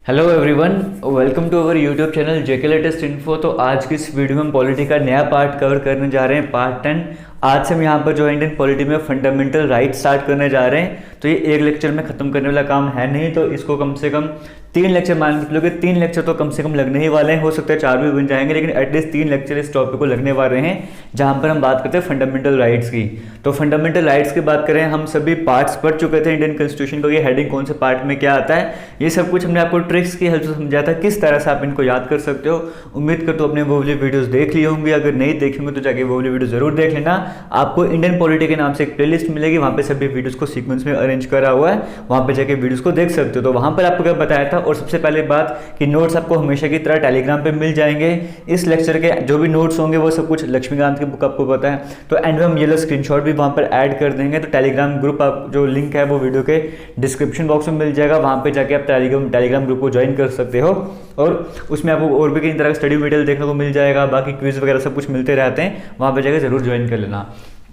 Hello everyone, welcome to our YouTube channel JK latest info. तो आज की इस वीडियो में हम पॉलिटी का नया पार्ट कवर करने जा रहे हैं, पार्ट 10। आज से हम यहाँ पर जो इंडियन पॉलिटी में फंडामेंटल राइट स्टार्ट करने जा रहे हैं। तो ये एक लेक्चर में ख़त्म करने वाला काम है नहीं, तो इसको कम से कम 3 लेक्चर मान के चलो कि 3 लेक्चर तो कम से कम लगने ही वाले हैं। हो सकता है 4 भी बन जाएंगे, लेकिन एटलीस्ट 3 लेक्चर इस टॉपिक को लगने वाले हैं जहाँ पर हम बात करते हैं फंडामेंटल राइट्स की। तो फंडामेंटल राइट्स की बात करें, हम सभी पार्ट्स पढ़ चुके थे इंडियन कॉन्स्टिट्यूशन को, ये हेडिंग कौन से पार्ट में क्या आता है, ये सब कुछ हमने आपको ट्रिक्स की हेल्प से समझाया था किस तरह से आप इनको याद कर सकते हो। उम्मीद करता हूं अपने वो वाली वीडियोस देख लिए होंगे, अगर नहीं देखे होंगे तो जाके वो वाली वीडियो जरूर देख लेना। आपको इंडियन पॉलिटी के नाम से एक प्लेलिस्ट मिलेगी, वहाँ पे सभी वीडियोस को सीक्वेंस में अरेंज करा हुआ है, वहाँ पे जाके वीडियोस को देख सकते हो। तो वहाँ पर आपको क्या बताया था, और सबसे पहले बात कि नोट्स आपको हमेशा की तरह टेलीग्राम पे मिल जाएंगे। इस लेक्चर के जो भी नोट्स होंगे वो सब कुछ लक्ष्मीकांत की बुक आपको पता है, तो एंड में हम ये लो स्क्रीनशॉट भी वहाँ पर ऐड कर देंगे। तो टेलीग्राम ग्रुप आप जो लिंक है वो वीडियो के डिस्क्रिप्शन बॉक्स में मिल जाएगा, वहाँ पे जाके आप टेलीग्राम ग्रुप को ज्वाइन कर सकते हो, और उसमें आपको और भी कई तरह का स्टडी मटेरियल देखने को मिल जाएगा। बाकी क्विज वगैरह सब कुछ मिलते रहते हैं, वहाँ पे जाके जरूर ज्वाइन कर लेना।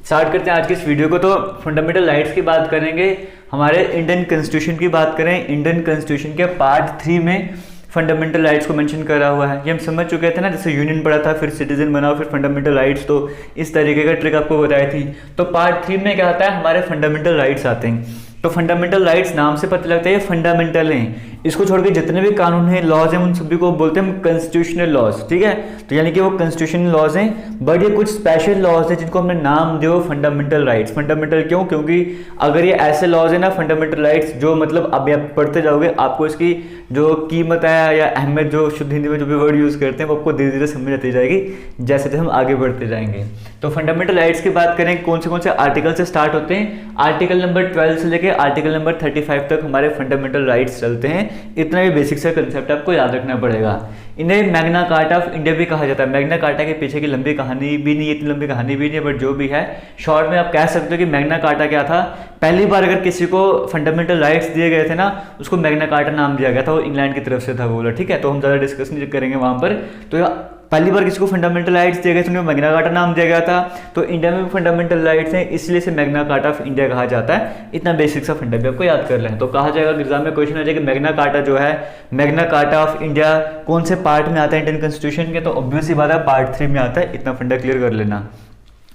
स्टार्ट करते हैं आज की इस वीडियो को। तो फंडामेंटल राइट्स की बात करेंगे, हमारे इंडियन कॉन्स्टिट्यूशन की बात करें, इंडियन कॉन्स्टिट्यूशन के पार्ट 3 में फंडामेंटल राइट्स को मेंशन करा हुआ है। ये हम समझ चुके थे ना, जैसे यूनियन पढ़ा था, फिर सिटीजन बनाओ, फिर फंडामेंटल राइट्स, तो इस तरीके का ट्रिक आपको बताई थी। तो पार्ट 3 में क्या आता है, हमारे फंडामेंटल राइट्स आते हैं। तो फंडामेंटल राइट्स नाम से पता लगता है ये फंडामेंटल हैं, इसको छोड़ के जितने भी कानून हैं, लॉज हैं, उन सभी को बोलते हैं हम कॉन्स्टिट्यूशनल लॉज, ठीक है। तो यानी कि वो कॉन्स्टिट्यूशनल लॉज हैं, बट ये कुछ स्पेशल लॉज हैं जिनको हमने नाम दिया फंडामेंटल राइट्स। फंडामेंटल क्यों? क्योंकि अगर ये ऐसे लॉज है ना फंडामेंटल राइट्स, जो मतलब अभी आप पढ़ते जाओगे आपको इसकी जो कीमत है या अहमियत, जो शुद्ध हिंदी में जो भी वर्ड यूज़ करते हैं, वो आपको धीरे धीरे समझ आती जाएगी जैसे जैसे हम आगे बढ़ते जाएंगे। तो फंडामेंटल राइट्स की बात करें, कौन से आर्टिकल से स्टार्ट होते हैं, आर्टिकल नंबर 12 से लेकर आर्टिकल नंबर 35 तक हमारे फंडामेंटल राइट्स चलते हैं। इतना भी बेसिक सा कंसेप्ट आपको याद रखना पड़ेगा। इन्हें मैग्ना कार्टा ऑफ इंडिया भी कहा जाता है। मैग्ना कार्टा के पीछे की लंबी कहानी भी नहीं, इतनी लंबी कहानी भी नहीं है, बट जो भी है शॉर्ट में आप कह सकते हो कि मैग्ना कार्टा क्या था। पहली बार अगर किसी को फंडामेंटल राइट्स दिए गए थे ना, उसको मैग्ना कार्टा नाम दिया गया था, वो इंग्लैंड की तरफ से था बोला, ठीक है। तो हम ज़्यादा डिस्कस नहीं करेंगे वहाँ पर। तो पहली बार किसी को फंडामेंटल राइट्स दिए गए थे, उन्हें मैग्ना कार्टा नाम दिया गया था। तो इंडिया में भी फंडामेंटल राइट्स हैं, इसलिए से मैग्ना कार्टा ऑफ इंडिया कहा जाता है। इतना बेसिक सा फंडा भी आपको याद कर लें। तो कहा जाएगा एग्जाम में क्वेश्चन आ जाएगा मैग्ना कार्टा जो है, मैग्ना कार्टा ऑफ इंडिया कौन से पार्ट में आता है इंडियन कॉन्स्टिट्यूशन के, तो ऑब्वियस ही बात है पार्ट 3 में आता है। इतना फंडा क्लियर कर लेना।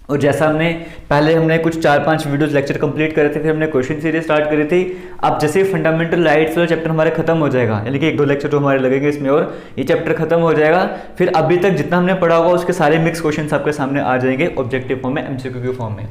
और जैसा हमने कुछ 4-5 वीडियोस लेक्चर कंप्लीट करे थे, फिर हमने क्वेश्चन सीरीज स्टार्ट करी थी। अब जैसे फंडामेंटल राइट्स वाला चैप्टर हमारे खत्म हो जाएगा, यानी कि 1-2 लेक्चर तो हमारे लगेंगे इसमें, और ये चैप्टर खत्म हो जाएगा, फिर अभी तक जितना हमने पढ़ा होगा उसके सारे मिक्स क्वेश्चन आपके सामने आ जाएंगे ऑब्जेक्टिव फॉर्म में, एमसीक्यू के फॉर्म में।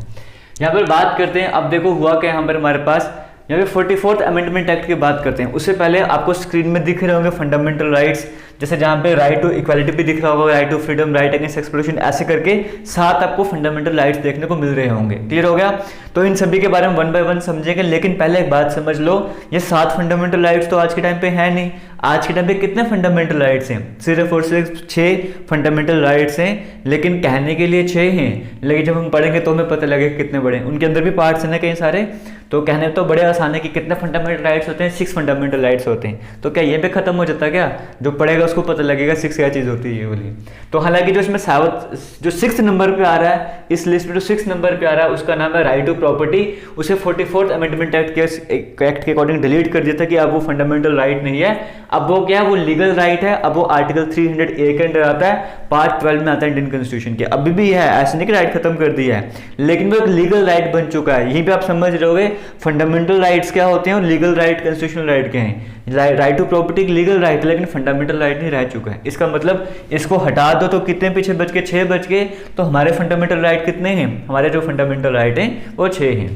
यहाँ पर बात करते हैं, अब देखो हुआ क्या यहाँ पर हमारे पास, यहाँ पे 44th अमेंडमेंट एक्ट की बात करते हैं। उससे पहले आपको स्क्रीन में दिख रहे होंगे फंडामेंटल राइट्स, जैसे जहाँ पे राइट टू इक्वालिटी भी दिख रहा होगा, right to freedom, right against exploitation, ऐसे करके 7 आपको फंडामेंटल राइट्स देखने को मिल रहे होंगे। क्लियर हो गया? तो इन सभी के बारे में 1 बाय 1 समझेंगे, लेकिन पहले एक बात समझ लो, ये 7 फंडामेंटल राइट्स तो आज के टाइम पे है नहीं। आज के टाइम पे कितने फंडामेंटल राइट्स हैं? सिर्फ और सिर्फ 6 फंडामेंटल राइट्स हैं, लेकिन कहने के लिए 6 हैं, लेकिन जब हम पढ़ेंगे तो हमें पता लगेगा कितने बड़े हैं। उनके अंदर भी पार्ट्स हैं ना कई सारे, तो कहने तो बड़े आसान है कि कितने फंडामेंटल राइट्स होते हैं, 6 फंडामेंटल राइट्स होते हैं। तो क्या ये भी खत्म हो जाता है क्या? जो पढ़ेगा उसको पता लगेगा 6 क्या चीज़ होती है ये वाली। तो हालांकि जो इसमें जो 6th नंबर पे आ रहा है, इस लिस्ट में जो 6th नंबर पे आ रहा है उसका नाम है राइट टू प्रॉपर्टी। उसे 44th अमेंडमेंट एक्ट के अकॉर्डिंग डिलीट कर दिया था कि अब वो फंडामेंटल राइट नहीं है, अब वो क्या है, वो लीगल राइट है। अब वो आर्टिकल 300A के अंडर आता है, पार्ट 12 में आता है इंडियन कॉन्स्टिट्यूशन के। अभी भी है, ऐसे नहीं कि राइट खत्म कर दिया है, लेकिन वो एक लीगल राइट बन चुका है। यहीं पे आप समझ रहोगे फंडामेंटल राइट्स क्या होते हैं और लीगल राइट कॉन्स्टिट्यूशनल राइट क्या हैं। Right to property legal right है, लेकिन फंडामेंटल राइट नहीं रह चुका है। इसका मतलब इसको हटा दो तो कितने पीछे बच के 6 बच गए। तो हमारे फंडामेंटल राइट कितने हैं? हमारे जो फंडामेंटल राइट हैं वो 6 हैं।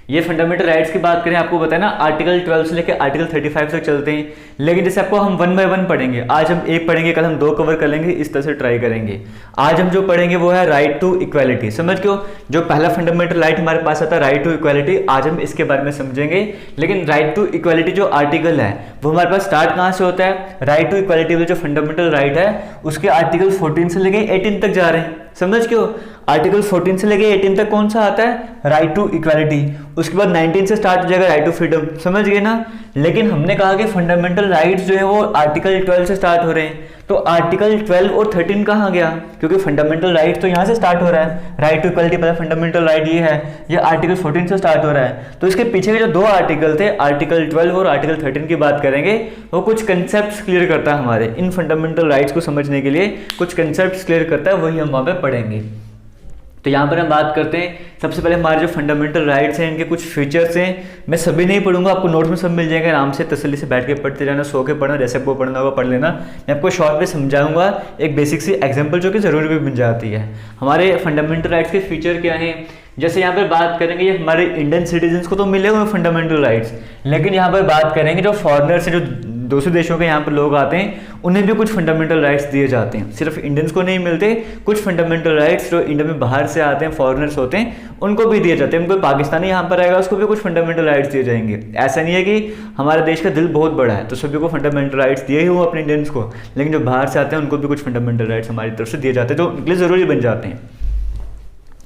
ये फंडामेंटल राइट्स की बात करें, आपको बताया ना आर्टिकल 12 से लेकर आर्टिकल 35 तक चलते हैं, लेकिन जैसे आपको हम 1 बाय 1 पढ़ेंगे, आज हम 1 पढ़ेंगे, कल हम 2 कवर कर लेंगे, इस तरह से ट्राई करेंगे। आज हम जो पढ़ेंगे वो है राइट टू इक्वालिटी। समझ क्यों? जो पहला फंडामेंटल राइट हमारे पास आता है राइट टू इक्वालिटी, आज हम इसके बारे में समझेंगे। लेकिन राइट टू इक्वालिटी जो आर्टिकल है वो हमारे पास स्टार्ट कहाँ से होता है? राइट टू इक्वालिटी जो फंडामेंटल राइट है उसके आर्टिकल 14 से लेकर 18 तक जा रहे हैं। समझ क्यों? आर्टिकल 14 से लेके 18 तक कौन सा आता है, राइट टू इक्वालिटी। उसके बाद 19 से स्टार्ट हो जाएगा राइट टू फ्रीडम, समझ गए ना। लेकिन हमने कहा कि फंडामेंटल राइट्स जो है वो आर्टिकल 12 से स्टार्ट हो रहे हैं, तो आर्टिकल 12 और 13 कहाँ गया, क्योंकि फंडामेंटल राइट तो यहाँ से स्टार्ट हो रहा है, राइट टू इक्वालिटी पहला फंडामेंटल राइट ये है, ये आर्टिकल 14 से स्टार्ट हो रहा है। तो इसके पीछे के जो दो आर्टिकल थे, आर्टिकल 12 और आर्टिकल 13 की बात करेंगे, वो कुछ कंसेप्ट क्लियर करता है हमारे इन फंडामेंटल राइट्स को समझने के लिए, कुछ कंसेप्ट क्लियर करता है, वही हम वहाँ पे पढ़ेंगे। तो यहाँ पर हम बात करते हैं, सबसे पहले हमारे जो फंडामेंटल राइट्स हैं इनके कुछ फीचर्स हैं। मैं सभी नहीं पढ़ूंगा, आपको नोट्स में सब मिल जाएगा, आराम से तसल्ली से बैठ के पढ़ते जाना, सो के पढ़ना, जैसे आपको पढ़ना होगा पढ़ लेना। मैं आपको शॉर्ट में समझाऊंगा एक बेसिक सी एग्जाम्पल जो कि ज़रूरी भी बन जाती है। हमारे फंडामेंटल राइट्स के फीचर क्या हैं, जैसे यहाँ पर बात करेंगे, ये हमारे इंडियन सिटीजन्स को तो मिले हुए फंडामेंटल राइट्स, लेकिन यहाँ पर बात करेंगे जो फॉरेनर्स हैं, जो दूसरे देशों के यहाँ पर लोग आते हैं, उन्हें भी कुछ फंडामेंटल राइट्स दिए जाते हैं। सिर्फ इंडियंस को नहीं मिलते, कुछ फंडामेंटल राइट्स जो इंडिया में बाहर से आते हैं, फॉरेनर्स होते हैं, उनको भी दिए जाते हैं। कोई पाकिस्तानी यहाँ पर आएगा उसको भी कुछ फंडामेंटल राइट्स दिए जाएंगे। ऐसा नहीं है कि हमारे देश का दिल बहुत बड़ा है तो सभी को फंडामेंटल राइट्स दिए ही हो अपने इंडियंस को, लेकिन जो बाहर से आते हैं उनको भी कुछ फंडामेंटल राइट्स हमारी तरफ से दिए जाते हैं, जो उनके लिए ज़रूरी बन जाते हैं।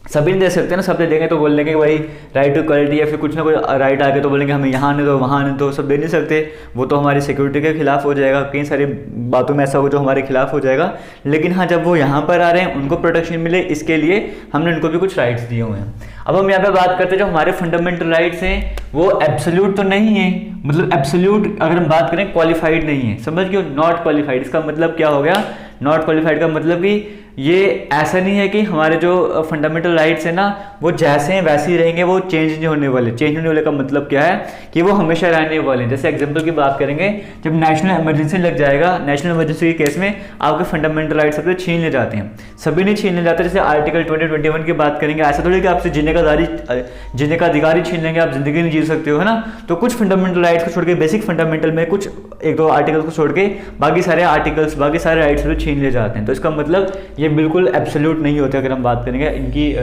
सभी नहीं दे सकते ना, सब दे देंगे तो बोल देंगे कि भाई राइट टू इक्वालिटी, या फिर कुछ ना कोई राइट आगे तो बोलेंगे हमें यहाँ आने दो वहाँ आने दो, सब दे नहीं सकते, वो तो हमारी सिक्योरिटी के खिलाफ हो जाएगा, कई सारी बातों में ऐसा हो जो हमारे खिलाफ हो जाएगा। लेकिन हाँ, जब वो यहाँ पर आ रहे हैं उनको प्रोटेक्शन मिले, इसके लिए हमने उनको भी कुछ राइट्स दिए हुए हैं। अब हम यहाँ पे बात करते हैं जो हमारे फंडामेंटल राइट्स हैं वो एब्सोल्यूट तो नहीं है, मतलब एब्सोल्यूट अगर हम बात करें क्वालिफाइड नहीं है, समझ गए, नॉट क्वालिफाइड। इसका मतलब क्या हो गया, नॉट क्वालिफाइड का मतलब कि ये ऐसा नहीं है कि हमारे जो फंडामेंटल राइट्स है ना वो जैसे हैं वैसे ही रहेंगे, वो चेंज नहीं होने वाले। चेंज होने वाले का मतलब क्या है कि वो हमेशा रहने वाले हैं। जैसे एग्जांपल की बात करेंगे, जब नेशनल इमरजेंसी लग जाएगा, नेशनल इमरजेंसी के केस में आपके फंडामेंटल राइट्स सबसे छीन ले जाते हैं, सभी नहीं छीन ले जाते। जैसे आर्टिकल 2021 की बात करेंगे, ऐसा थोड़ी कि आपसे जीने का अधिकार ही छीन लेंगे, आप जिंदगी नहीं जी सकते हो, है ना। तो कुछ फंडामेंटल राइट्स को छोड़ के, बेसिक फंडामेंटल में कुछ एक दो आर्टिकल्स को छोड़ के बाकी सारे आर्टिकल्स, बाकी सारे राइट्स छीन ले जाते हैं। तो इसका मतलब ये बिल्कुल एब्सोल्यूट नहीं होते। अगर हम बात करेंगे इनकी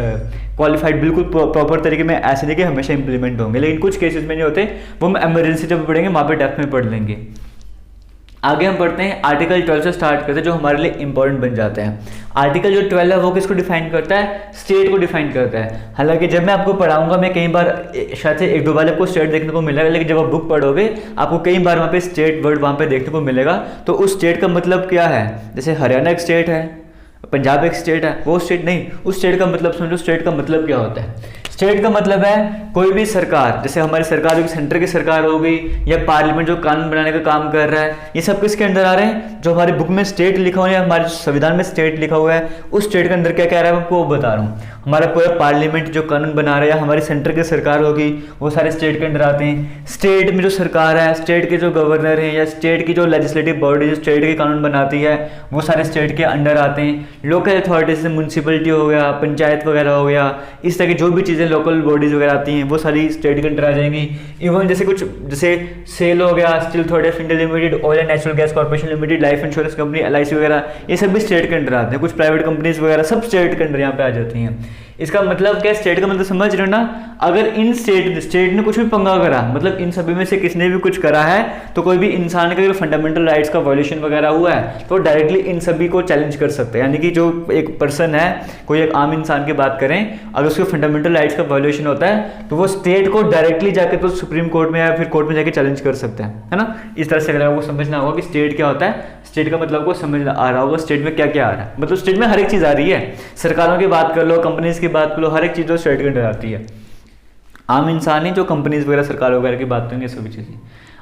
क्वालिफाइड बिल्कुल प्रॉपर तरीके में, ऐसे नहीं कि हमेशा इंप्लीमेंट होंगे, लेकिन कुछ केसेस में नहीं होते, वो हम इमरजेंसी जब पढ़ेंगे वहाँ पे डेप्थ में पढ़ लेंगे। आगे हम पढ़ते हैं, आर्टिकल 12 से स्टार्ट करते हैं, जो हमारे लिए इंपॉर्टेंट बन जाता है। आर्टिकल जो 12 है वो किसको डिफाइन करता है, स्टेट को डिफाइन करता है। हालांकि जब मैं आपको पढ़ाऊंगा, मैं कई बार शायद से एक दो बार आपको स्टेट देखने को मिलेगा, लेकिन जब आप बुक पढ़ोगे आपको कई बार वहाँ पे स्टेट वर्ड वहाँ पे देखने को मिलेगा। तो उस स्टेट का मतलब क्या है, जैसे हरियाणा एक स्टेट है, पंजाब एक स्टेट है, वो स्टेट नहीं, उस स्टेट का मतलब समझो। स्टेट का मतलब क्या होता है, स्टेट का मतलब है कोई भी सरकार, जैसे हमारी सरकार जो सेंटर की सरकार हो गई, या पार्लियामेंट जो कानून बनाने का काम कर रहा है, ये सब किसके अंदर आ रहे हैं, जो हमारी बुक में स्टेट लिखा हुआ है, हमारे संविधान में स्टेट लिखा हुआ है, उस स्टेट के अंदर क्या कह रहा है मैं आपको बता रहा हूँ। हमारा पूरा पार्लियामेंट जो कानून बना रहा है, हमारी सेंटर की सरकार होगी, वो सारे स्टेट के अंदर आते हैं। स्टेट में जो सरकार है, स्टेट के जो गवर्नर हैं, या स्टेट की जो लेजिस्लेटिव बॉडी जो स्टेट के कानून बनाती है, वो सारे स्टेट के अंडर आते हैं। लोकल अथॉरिटीज जैसे म्यूनसिपलिटी हो गया, पंचायत वगैरह हो गया, इस तरह की जो भी चीज़ें लोकल बॉडीज वगैरह आती हैं वो सारी स्टेट के अंडर आ जाएंगी। इवन जैसे कुछ, जैसे सेल हो गया, steel authority of India limited, oil and natural gas corporation limited, life insurance company LIC वगैरह, ये सब भी स्टेट के अंडर आते हैं। कुछ प्राइवेट कंपनीज वगैरह सब स्टेट के अंडर यहाँ पे आ जाती हैं। इसका मतलब क्या, स्टेट का मतलब समझ रहे हो ना। अगर इन स्टेट ने कुछ भी पंगा करा, मतलब इन सभी में से किसने भी कुछ करा है, तो कोई भी इंसान का फंडामेंटल राइट्स का वायलेशन वगैरह हुआ है तो डायरेक्टली इन सभी को चैलेंज कर सकते हैं। यानी कि जो एक पर्सन है, कोई एक आम इंसान की बात करें, अगर उसके फंडामेंटल राइट्स का वायलेशन होता है तो वो स्टेट को डायरेक्टली जाकर तो सुप्रीम कोर्ट में या फिर कोर्ट में जाकर चैलेंज कर सकते हैं, है ना। इस तरह से अगर आपको समझना होगा कि स्टेट क्या होता है, स्टेट का मतलब को समझ आ रहा होगा, स्टेट में क्या क्या आ रहा है। मतलब स्टेट में हर एक चीज़ आ रही है, सरकारों की बात कर लो, कंपनीज की बात कर लो, हर एक चीज़ जो स्टेट के अंदर आती है। आम इंसान ही जो कंपनीज वगैरह सरकार वगैरह की बात करेंगे, सभी चीज़ें।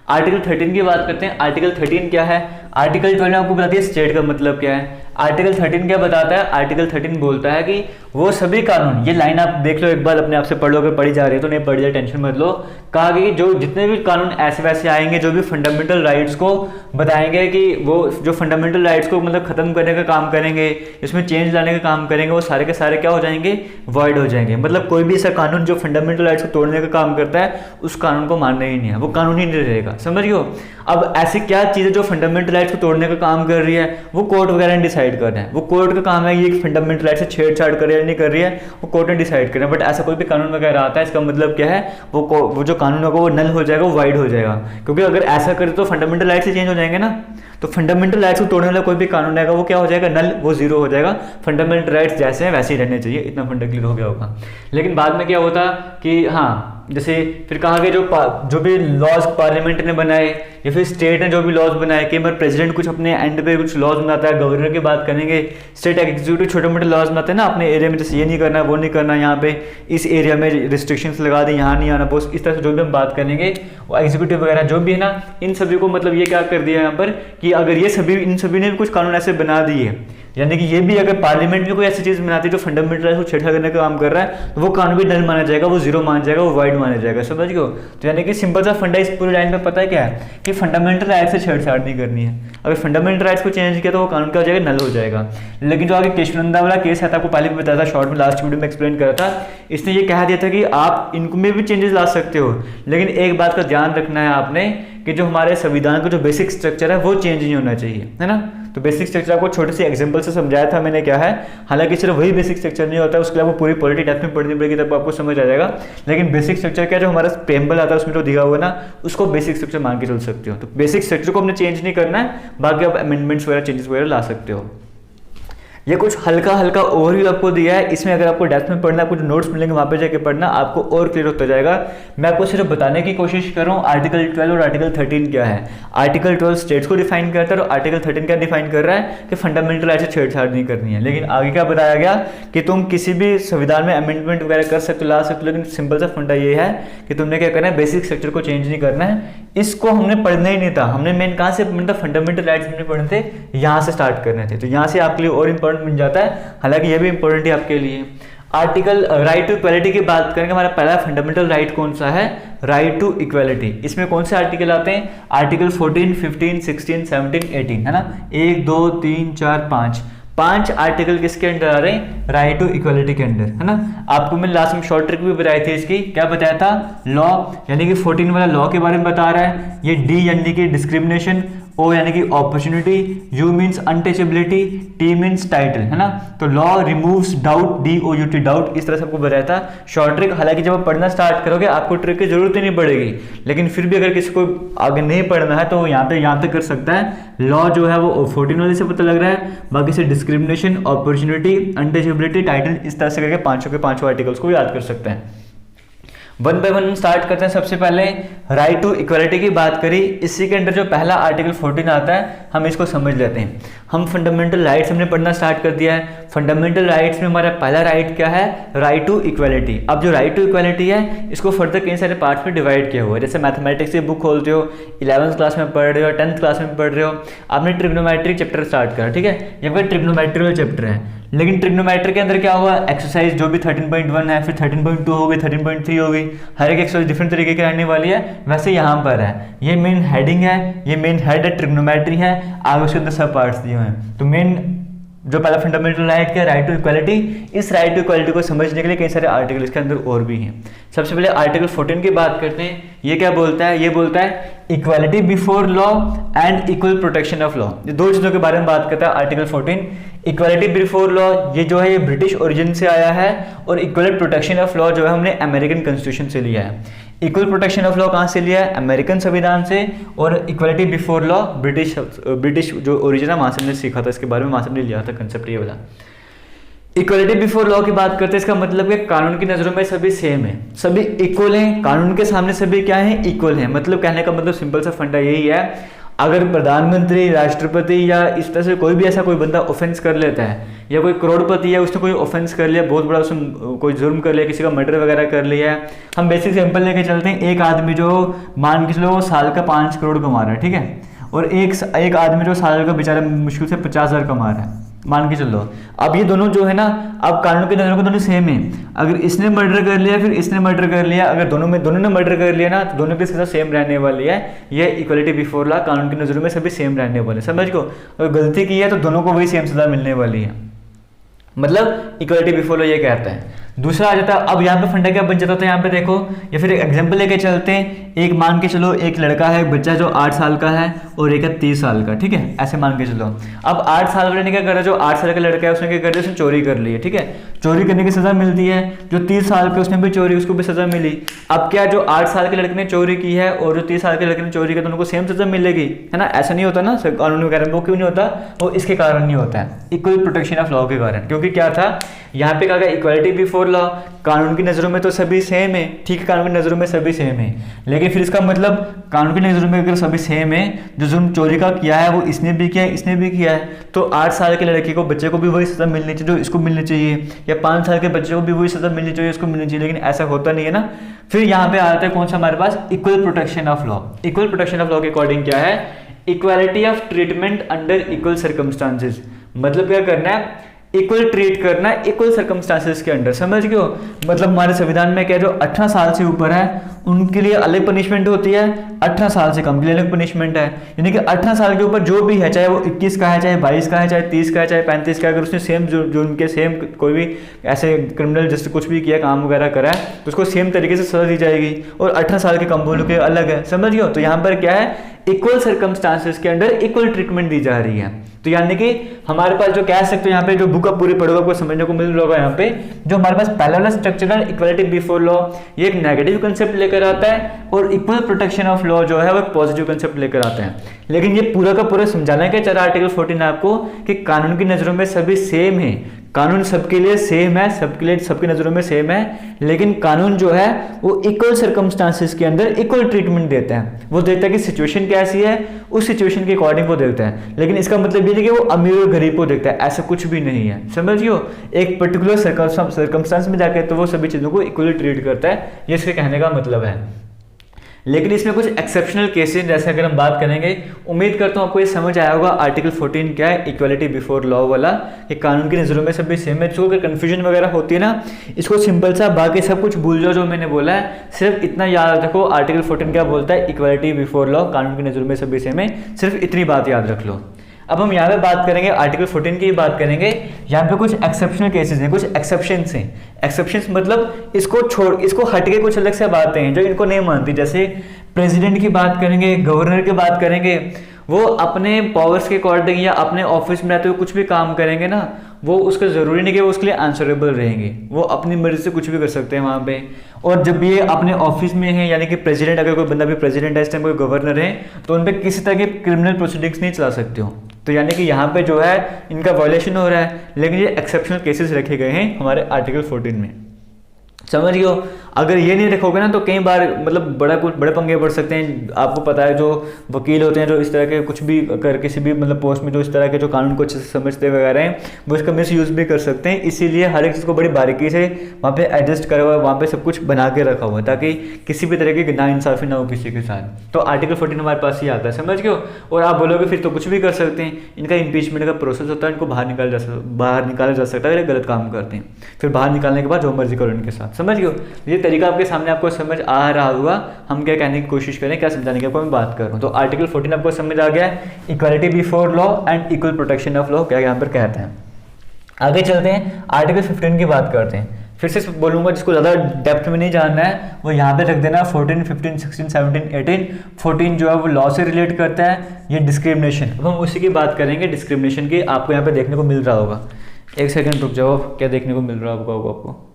आर्टिकल 13 की बात करते हैं। आर्टिकल 13 क्या है, आर्टिकल 12 आपको बताती है स्टेट का मतलब क्या है। आर्टिकल 13 क्या बताता है, आर्टिकल 13 बोलता है कि वो सभी कानून, ये लाइन आप देख लो एक बार, अपने आप से पढ़ लो, अगर पढ़ी जा रही है तो नहीं पढ़ी जाए टेंशन मत लो। कहा कि जो जितने भी कानून ऐसे वैसे आएंगे जो भी फंडामेंटल राइट्स को बताएंगे कि वो जो फंडामेंटल राइट्स को मतलब खत्म करने का काम करेंगे, इसमें चेंज लाने का काम करेंगे, वो सारे के सारे क्या हो जाएंगे, वॉइड हो जाएंगे। मतलब कोई भी ऐसा कानून जो फंडामेंटल राइट्स को तोड़ने का काम करता है, उस कानून को मानना ही नहीं है, वो कानून ही नहीं रहेगा। समझ गए हो। अब ऐसी क्या चीज़ें जो फंडामेंटल राइट्स को तोड़ने का काम कर रही है, वो कोर्ट वगैरह ने डिसाइड डिसाइड कर रहे हैं। वो कोर्ट का काम है ये फंडामेंटल राइट से छेड़छाड़ कर रही है या नहीं कर रही है, वो कोर्ट ने डिसाइड कर रहा है। बट ऐसा कोई भी कानून वगैरह आता है, इसका मतलब क्या है, वो जो कानून होगा वो नल हो जाएगा, वो वाइड हो जाएगा। क्योंकि अगर ऐसा करे तो फंडामेंटल राइट से चेंज हो जाएंगे ना, तो फंडामेंटल राइट्स को तोड़ने वाला कोई भी कानून रहेगा वो क्या हो जाएगा, नल, वो जीरो हो जाएगा। फंडामेंटल राइट्स जैसे हैं वैसे ही रहने चाहिए, इतना फंडा क्लियर हो गया होगा। लेकिन बाद में क्या होता कि हाँ, जैसे फिर कहा गया जो भी लॉज पार्लियामेंट ने बनाए या फिर स्टेट ने जो भी लॉज बनाए, कि बार प्रेसिडेंट कुछ अपने एंड पे कुछ लॉज बनाता है, गवर्नर की बात करेंगे, स्टेट एग्जीक्यूटिव छोटे मोटे लॉज बनाते हैं ना अपने एरिया में, जैसे ये नहीं करना वो नहीं करना, यहाँ पे इस एरिया में रिस्ट्रिक्शंस लगा दें, यहाँ नहीं आना पोस्ट, इस तरह से जो भी हम बात करेंगे वो एग्जीक्यूटिव वगैरह जो भी है ना, इन सभी को मतलब ये क्या कर दिया यहाँ पर कि अगर ये सभी इन सभी ने भी कुछ कानून ऐसे बना दिए, यानी कि ये भी अगर पार्लियामेंट में कोई ऐसी चीज बनाती है जो फंडामेंटल राइट्स को छेड़छाड़ करने का काम कर रहा है, तो वो कानून भी नल माना जाएगा, वो जीरो माना जाएगा, वो वाइड माना जाएगा। समझ गए? तो यानी कि सिंपल सा फंडा इस पूरी लाइन में पता है क्या है कि फंडामेंटल राइट्स से छेड़छाड़ नहीं करनी है। अगर फंडामेंटल राइट्स को चेंज किया तो वो कानून क्या हो जाएगा, नल हो जाएगा। लेकिन जो आगे केशवनंदा वाला केस है, आपको पहले भी बताया था, शॉर्ट में लास्ट वीडियो में एक्सप्लेन करा था, इसने ये कह दिया था कि आप इनको में भी चेंजेस ला सकते हो, लेकिन एक बात का ध्यान रखना है आपने कि जो हमारे संविधान का जो बेसिक स्ट्रक्चर है वो चेंज नहीं होना चाहिए, है ना। तो बेसिक स्ट्रक्चर आपको छोटे से एग्जांपल से समझाया था मैंने क्या है, हालांकि सिर्फ वही बेसिक स्ट्रक्चर नहीं होता है, उसके लिए आपको पूरी पॉलिटी डेप्थ में पढ़नी पड़ेगी, तब आपको समझ आ जाएगा। लेकिन बेसिक स्ट्रक्चर क्या, जो हमारा प्रेम्बल आता है उसमें जो दिया हुआ है ना, उसको बेसिक स्ट्रक्चर मान के चल सकते हो। तो बेसिक स्ट्रक्चर को हमने चेंज नहीं करना है, बाकी आप अमेंडमेंट्स वगैरह चेंजेस वगैरह ला सकते हो। ये कुछ हल्का हल्का ओवरव्यू आपको दिया है, इसमें अगर आपको डेप्थ में पढ़ना, कुछ नोट्स मिलेंगे वहाँ पे जाके पढ़ना, आपको और क्लियर होता जाएगा। मैं आपको सिर्फ बताने की कोशिश कर रहा हूँ आर्टिकल 12 और आर्टिकल 13 क्या है। आर्टिकल 12 स्टेट्स को डिफाइन करता है और आर्टिकल 13 क्या डिफाइन कर रहा है कि फंडामेंटल राइट से छेड़छाड़ नहीं करनी है। लेकिन आगे क्या बताया गया कि तुम किसी भी संविधान में अमेंडमेंट वगैरह कर सकते हो, ला सकते हो, लेकिन सिंपल सा फंडा ये है कि तुमने क्या करना है, बेसिक स्ट्रक्चर को चेंज नहीं करना है। इसको हमने पढ़ना ही नहीं था, हमने मेन कहाँ से पढ़ना था, फंडामेंटल राइट्स हमने पढ़ने थे, यहाँ से स्टार्ट करने थे। तो यहाँ से आपके लिए और इंपॉर्टेंट बन जाता है, हालांकि ये भी इंपॉर्टेंट है आपके लिए। आर्टिकल राइट टू इक्वालिटी की बात करेंगे, हमारा पहला फंडामेंटल राइट कौन सा है, राइट टू इक्वालिटी। इसमें कौन से आर्टिकल आते हैं, आर्टिकल 14, 15, 16, 17, 18, है ना। 1, 2, 3, 4, 5 आर्टिकल किसके अंडर आ रहे हैं, राइट टू इक्वालिटी के अंडर, है ना। आपको मैंने लास्ट में शॉर्ट ट्रिक भी बताई थी इसकी, क्या बताया था, लॉ, यानी कि 14 वाला लॉ के बारे में बता रहा है, ये डी यानी कि डिस्क्रिमिनेशन, ओ यानी कि opportunity, you means untouchability, T means title, है ना। तो law removes doubt, DOUT doubt, इस तरह से आपको बताया था शॉर्ट ट्रिक। हालांकि जब आप पढ़ना स्टार्ट करोगे आपको ट्रिक की जरूरत ही नहीं पड़ेगी, लेकिन फिर भी अगर किसी को आगे नहीं पढ़ना है तो यहाँ तक कर सकता है। लॉ जो है वो 14 वाले से पता लग रहा है, बाकी से डिस्क्रिमिनेशन, अपॉर्चुनिटी, अनटचेबिलिटी, टाइटल, इस तरह से करके पांचों के पांचों आर्टिकल्स को याद कर सकते हैं। वन बाय वन स्टार्ट करते हैं। सबसे पहले राइट टू इक्वालिटी की बात करी, इसी के अंदर जो पहला आर्टिकल 14 आता है हम इसको समझ लेते हैं। हम फंडामेंटल राइट्स हमने पढ़ना स्टार्ट कर दिया है। फंडामेंटल राइट्स में हमारा पहला राइट क्या है, राइट टू इक्वालिटी। अब जो राइट टू इक्वालिटी है इसको फर्दर कई सारे पार्ट्स में डिवाइड किया हुआ है। जैसे मैथमेटिक्स की बुक खोलते हो, 11th क्लास में पढ़ रहे हो, 10th क्लास में पढ़ रहे हो, आपने ट्रिग्नोमेट्री चैप्टर स्टार्ट करा, ठीक है, ये आपका ट्रिग्नोमेट्री वाला चैप्टर है। लेकिन ट्रिग्नोमेट्री के अंदर क्या हुआ, एक्सरसाइज जो भी 13.1 है, फिर 13.2 हो गई, 13.3 हो गई, हर एक एक्सरसाइज डिफरेंट तरीके की रहने वाली है। वैसे यहाँ पर है, ये मेन हेडिंग है, ये मेन हेड है, ट्रिग्नोमेट्री है, आगे उसके अंदर सब पार्ट्स दिए हुए हैं। तो मेन जो पहला फंडामेंटल राइट क्या, राइट टू इक्वालिटी। इस राइट टू इक्वालिटी को समझने के लिए कई सारे आर्टिकल इसके अंदर और भी हैं। सबसे पहले आर्टिकल 14 की बात करते हैं। ये क्या बोलता है, ये बोलता है equality before law and equal protection of law. ये दो चीजों के बारे में बात करता है आर्टिकल 14। इक्वालिटी बिफोर लॉ ये जो है ये ब्रिटिश ओरिजिन से आया है, और इक्वल प्रोटेक्शन ऑफ लॉ जो है हमने अमेरिकन कॉन्स्टिट्यूशन से लिया है। इक्वल प्रोटेक्शन ऑफ लॉ कहाँ से लिया है, अमेरिकन संविधान से, और इक्वालिटी बिफोर लॉ ब्रिटिश जो ओरिजिन है वहां से हमने सीखा था, इसके बारे में वहां से हमने लिया था कंसेप्ट ये वाला। इक्वालिटी बिफोर लॉ की बात करते हैं, इसका मतलब है कानून की नजरों में सभी सेम है, सभी इक्वल हैं, कानून के सामने सभी क्या है, इक्वल हैं। मतलब कहने का मतलब सिंपल सा फंडा यही है, अगर प्रधानमंत्री, राष्ट्रपति या इस तरह से कोई भी ऐसा कोई बंदा ऑफेंस कर लेता है, या कोई करोड़पति है उसने कोई ऑफेंस कर लिया, बहुत बड़ा उसने कोई जुर्म कर लिया, किसी का मर्डर वगैरह कर लिया है, हम बेसिक सिंपल लेके चलते हैं। एक आदमी जो मान के चलो साल का 5 करोड़ कमा रहा है, ठीक है, और एक आदमी जो साल का बेचारा मुश्किल से 50,000 कमा रहा है, मान के चलो। अब ये दोनों जो है ना, अब कानून के नजरों में दोनों सेम है। अगर इसने मर्डर कर लिया फिर इसने मर्डर कर लिया, अगर दोनों ने मर्डर कर लिया ना, तो दोनों के साथ सेम रहने वाली है। ये इक्वालिटी बिफोर लॉ, कानून की नजरों में सभी सेम रहने वाले, समझ को। अगर गलती की है तो दोनों को वही सेम सजा मिलने वाली है, मतलब इक्वालिटी बिफोर लॉ ये कहता है। दूसरा आ जाता है, अब यहाँ पे फंडा क्या बन जाता था, यहाँ पे देखो, या फिर एग्जाम्पल लेके चलते हैं। एक मान के चलो एक लड़का है, एक बच्चा जो 8 साल का है और एक है 30 साल का, ठीक है, ऐसे मान के चलो। अब 8 साल वाले ने क्या करा, जो 8 साल का लड़का है उसने क्या कर दिया, उसने चोरी कर ली है, ठीक है, चोरी करने की सजा मिलती है। जो 30 साल का उसने भी चोरी, उसको भी सजा मिली। अब क्या जो 8 साल के लड़के ने चोरी की है और जो 30 साल के लड़के ने चोरी की, दोनों को सेम सजा मिलेगी, है ना? ऐसा नहीं होता ना कानून वगैरह, वो क्यों नहीं होता, वो इसके कारण नहीं होता है, इक्वल प्रोटेक्शन ऑफ लॉ के कारण। क्योंकि क्या था यहाँ पे, कहा गया इक्वालिटी बिफोर लॉ, कानून की नज़रों में तो सभी सेम है, ठीक है, कानून की नज़रों में सभी सेम है, लेकिन फिर इसका मतलब कानून की नज़रों में अगर सभी सेम है, जो जुर्म चोरी का किया है वो इसने भी किया है, इसने भी किया है, तो 8 साल के लड़के को, बच्चे को भी वही सजा मिलनी चाहिए जो इसको मिलनी चाहिए, या 5 साल के बच्चे को भी वही सजा मिलनी चाहिए इसको मिलनी चाहिए, लेकिन ऐसा होता नहीं है ना। फिर यहाँ पे आता है कौन सा हमारे पास, equal protection of law. Equal protection of law के अकॉर्डिंग क्या है, equality of treatment under equal circumstances. मतलब क्या करना है, इक्वल ट्रीट करना है इक्वल सर्कमस्टांसेस के अंडर, समझ गए हो? मतलब हमारे संविधान में क्या, जो 18 साल से ऊपर है उनके लिए अलग पनिशमेंट होती है, 18 साल से कम के लिए अलग पनिशमेंट है। यानी कि 18 साल के ऊपर जो भी है, चाहे वो 21 का है, चाहे 22 का है, चाहे 30 का है, चाहे 35 का है, अगर उसने सेम जो उनके सेम कोई भी ऐसे क्रिमिनल जस्ट कुछ भी किया, काम वगैरह करा है, तो उसको सेम तरीके से सजा दी जाएगी। और 18 साल के कम वालों के अलग है, समझ गए हो? तो यहाँ पर क्या है, इक्वल सर्कमस्टांसेस के अंडर इक्वल ट्रीटमेंट दी जा रही है। तो यानी कि हमारे पास जो कह सकते हो यहाँ पे, जो बुक आप पूरी पढ़ोगे आपको समझने को मिल रहा होगा यहाँ पे, जो हमारे पास parallel structural equality before law, ये एक नेगेटिव कंसेप्ट लेकर आता है, और इक्वल प्रोटेक्शन ऑफ लॉ जो है वो एक पॉजिटिव कंसेप्ट लेकर आता है। लेकिन ये पूरा का पूरा समझाना है कि चला आर्टिकल 14 आपको, कि कानून की नजरों में सभी सेम है, कानून सबके लिए सेम है, सबके लिए सबकी नजरों में सेम है, लेकिन कानून जो है वो इक्वल सर्कमस्टांसेस के अंदर इक्वल ट्रीटमेंट देता है। वो देखता है कि सिचुएशन कैसी है, उस सिचुएशन के अकॉर्डिंग वो देखता है, लेकिन इसका मतलब ये नहीं कि वो अमीर और गरीब को देखता है, ऐसा कुछ भी नहीं है, समझियो? एक पर्टिकुलर सर्कमस्टांस में जाकर तो वो सभी चीजों को इक्वली ट्रीट करता है, ये इसके कहने का मतलब है। लेकिन इसमें कुछ एक्सेप्शनल केसेस जैसे अगर हम बात करेंगे, उम्मीद करता हूँ आपको ये समझ आया होगा आर्टिकल 14 क्या है, इक्वालिटी बिफोर लॉ वाला, कि कानून की नज़रों में सभी सेम है। इसको अगर कन्फ्यूजन वगैरह होती है ना, इसको सिंपल सा बाकी सब कुछ भूल जाओ जो मैंने बोला है, सिर्फ इतना याद रखो आर्टिकल 14 क्या बोलता है, इक्वालिटी बिफोर लॉ, कानून की नज़रों में सभी सेम है, सिर्फ इतनी बात याद रख लो। अब हम यहाँ पे बात करेंगे आर्टिकल 14 की बात करेंगे। यहाँ पे कुछ एक्सेप्शनल केसेस हैं, कुछ एक्सेप्शंस हैं। एक्सेप्शंस मतलब इसको हटके कुछ अलग से बातें हैं जो इनको नहीं मानती। जैसे प्रेसिडेंट की बात करेंगे, गवर्नर की बात करेंगे, वो अपने पावर्स के अकॉर्डिंग या अपने ऑफिस में रहते हुए कुछ भी काम करेंगे ना, वो उसका ज़रूरी नहीं कि वो उसके लिए आंसरेबल रहेंगे, वो अपनी मर्जी से कुछ भी कर सकते हैं वहाँ पे। और जब ये अपने ऑफिस में है, यानी कि प्रेसिडेंट, अगर कोई बंदा भी प्रेसिडेंट है, इस टाइम कोई गवर्नर है, तो उन पर किसी तरह के क्रिमिनल प्रोसीडिंग्स नहीं चला सकते हो। तो यानी कि यहाँ पे जो है इनका वायलेशन हो रहा है, लेकिन ये एक्सेप्शनल केसेस रखे गए हैं हमारे आर्टिकल 14 में, समझ गए हो? अगर ये नहीं रखोगे ना तो कई बार मतलब बड़े पंगे पड़ सकते हैं। आपको पता है जो वकील होते हैं जो इस तरह के कुछ भी कर किसी भी मतलब पोस्ट में जो इस तरह के जो कानून को अच्छे से समझते वगैरह हैं, वो इसका मिस यूज़ भी कर सकते हैं। इसीलिए हर एक चीज़ को बड़ी बारीकी से वहाँ पे एडजस्ट करा हुआ है, वहाँ पे सब कुछ बना के रखा हुआ है ताकि किसी भी तरह की नाइंसाफ़ी ना हो किसी के साथ। तो आर्टिकल 14 हमारे पास ही आता है, समझ गए हो? और आप बोलोगे फिर तो कुछ भी कर सकते हैं, इनका इम्पीचमेंट का प्रोसेस होता है, इनको बाहर निकाला जा सकता है अगर गलत काम करते हैं, फिर बाहर निकालने के बाद जो मर्जी करो इनके साथ, समझ गए हो? ये तरीका आपके सामने आपको समझ आ रहा होगा, हम क्या कहने की कोशिश करें, क्या समझाने की आपको मैं बात कर रहा हूँ। तो आर्टिकल 14 आपको समझ आ गया, equality before law and equal protection of law क्या यहाँ पर कहते हैं। आगे चलते हैं, आर्टिकल 15 की बात करते हैं। फिर से बोलूंगा, जिसको ज़्यादा डेप्थ में नहीं जानना है वो यहाँ पे रख देना 14, 15, 16, 17, 18। 14 जो है वो लॉ से रिलेट करता है, ये डिस्क्रिमिनेशन, अब हम उसी की बात करेंगे डिस्क्रिमिनेशन की। आपको यहाँ पे देखने को मिल रहा होगा, एक सेकेंड रुक जाओ, क्या देखने को मिल रहा होगा आपको?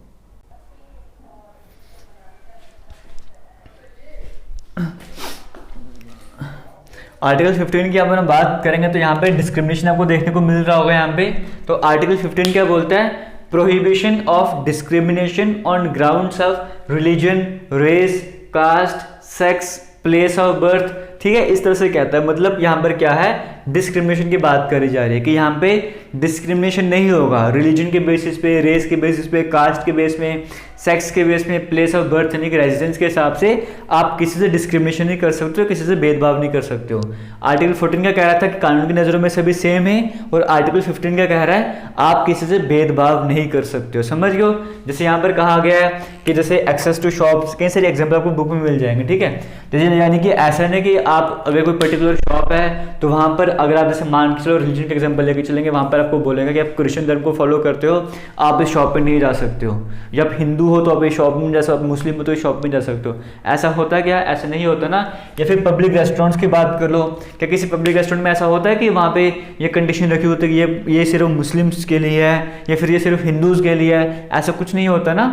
आर्टिकल 15 की अगर हम बात करेंगे तो यहाँ पे डिस्क्रिमिनेशन आपको देखने को मिल रहा होगा यहाँ पे। तो आर्टिकल 15 क्या बोलता है? Prohibition of discrimination on grounds of religion, race, caste, sex, place of birth, ठीक है, इस तरह से कहता है। मतलब यहाँ पर क्या है, डिस्क्रिमिनेशन की बात करी जा रही है कि यहाँ पे डिस्क्रिमिनेशन नहीं होगा रिलीजन के बेसिस पे, रेस के बेसिस पे, कास्ट के बेस में, सेक्स के बेस में, प्लेस ऑफ बर्थ यानी कि रेजिडेंस के हिसाब से आप किसी से डिस्क्रिमिनेशन नहीं कर सकते हो, किसी से भेदभाव नहीं कर सकते हो। आर्टिकल 14 क्या कह रहा था कि कानून की नज़रों में सभी सेम है, और आर्टिकल 15 क्या कह रहा है, आप किसी से भेदभाव नहीं कर सकते हो, समझ गए हो? जैसे यहाँ पर कहा गया है कि जैसे एक्सेस टू शॉप्स, कई सारे एग्जाम्पल आपको बुक में मिल जाएंगे, ठीक है। जैसे यानी कि ऐसा नहीं कि आप अगर कोई पर्टिकुलर शॉप है तो वहाँ पर अगर आप जैसे मान के चलो रिलीजन के एग्जाम्पल लेके चलेंगे, वहाँ पर आपको बोलेगा कि आप क्रिश्चियन धर्म को फॉलो करते हो, आप इस शॉप पर नहीं जा सकते हो, या आप हिंदू हो तो आप ये शॉप में जा सकते हो, मुस्लिम हो तो ये शॉप में जा सकते हो। ऐसा होता क्या? ऐसा नहीं होता ना। या फिर पब्लिक रेस्टोरेंट्स की बात कर लो, क्या किसी पब्लिक रेस्टोरेंट में ऐसा होता है कि वहाँ पे ये कंडीशन रखी होती है कि ये सिर्फ मुस्लिम्स के लिए है या फिर ये सिर्फ हिंदूज़ के लिए है? ऐसा कुछ नहीं होता ना।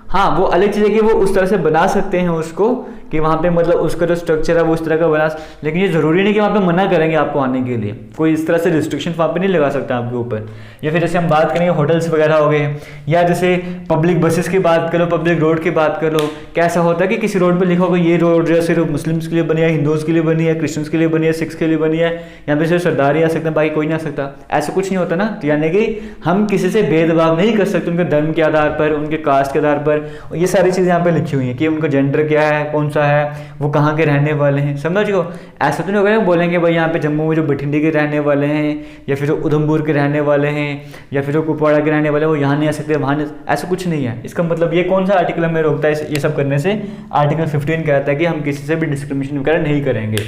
हाँ, वो अलग चीज़ है कि वो उस तरह से बना सकते हैं उसको कि वहाँ पे मतलब उसका जो स्ट्रक्चर है वो उस तरह का बना, लेकिन ये ज़रूरी नहीं कि वहाँ पे मना करेंगे आपको आने के लिए। कोई इस तरह से रिस्ट्रिक्शन वहाँ पे नहीं लगा सकता आपके ऊपर। या फिर जैसे हम बात करेंगे होटल्स वगैरह हो गए, या जैसे पब्लिक बसेस की बात कर लो, पब्लिक रोड की बात कर लो। कैसा होता है कि किसी रोड पर लिखा होगा ये रोड जो है सिर्फ मुस्लिम्स के लिए बनी है, हिंदूज़ के लिए बनी है, क्रिश्चियंस के लिए बनी है, सिख्स के लिए बनी है, यहाँ पे सिर्फ सरदार ही आ सकते हैं, बाकी कोई नहीं आ सकता। ऐसा कुछ नहीं होता ना। तो यानी कि हम किसी से भेदभाव नहीं कर सकते उनके धर्म के आधार पर, उनके कास्ट के आधार पर। ये सारी चीज़ें यहाँ पे लिखी हुई हैं कि उनका जेंडर क्या है, कौन सा है, वो कहाँ के रहने वाले हैं, समझ गए। ऐसा तो नहीं होगा बोलेंगे भाई यहाँ पे जम्मू में जो बठिंडे के रहने वाले हैं या फिर जो उधमपुर के रहने वाले हैं या फिर जो कुपवाड़ा के रहने वाले हैं वो यहाँ नहीं आ सकते, वहाँ नहीं। ऐसा कुछ नहीं है। इसका मतलब ये कौन सा आर्टिकल हमें रोकता है ये सब करने से? आर्टिकल 15 कहता है कि हम किसी से भी डिस्क्रिमिनेशन वगैरह नहीं करेंगे।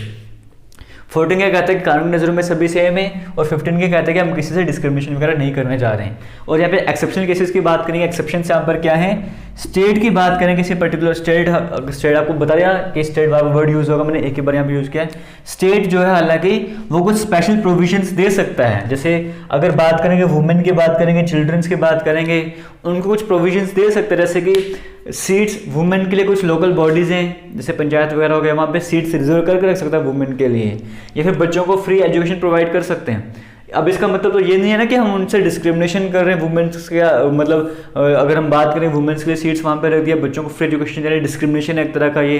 14 क्या कहता है कि कानूनी नज़रों में सभी सेम है, और 15 क्या कहता है कि हम किसी से डिस्क्रिमिनेशन वगैरह नहीं करने जा रहे हैं। और यहाँ पे एक्सेप्शनल केसेस की बात करेंगे। एक्सेप्शन यहाँ पर क्या है? स्टेट की बात करें, किसी पर्टिकुलर स्टेट आपको बता दिया कि स्टेट वर्ड यूज़ होगा, मैंने एक ही बार यहाँ पे यूज़ किया है। स्टेट जो है हालांकि वो कुछ स्पेशल प्रोविजंस दे सकता है। जैसे अगर बात करेंगे वुमेन की बात करेंगे, चिल्ड्रंस की बात करेंगे, उनको कुछ प्रोविजंस दे सकते हैं। जैसे कि सीट्स वुमेन के लिए कुछ लोकल बॉडीज़ हैं, जैसे पंचायत वगैरह हो गया, वहाँ पे सीट्स रिजर्व करके रख सकता है वुमेन के लिए। या फिर बच्चों को फ्री एजुकेशन प्रोवाइड कर सकते हैं। अब इसका मतलब तो ये नहीं है ना कि हम उनसे डिस्क्रिमिनेशन कर रहे हैं वुमेन्स का। मतलब अगर हम बात करें वुमेन्स के लिए सीट्स वहाँ पे रख दिया, बच्चों को फ्री एजुकेशन दे रहे, डिस्क्रिमिनेशन है एक तरह का। ये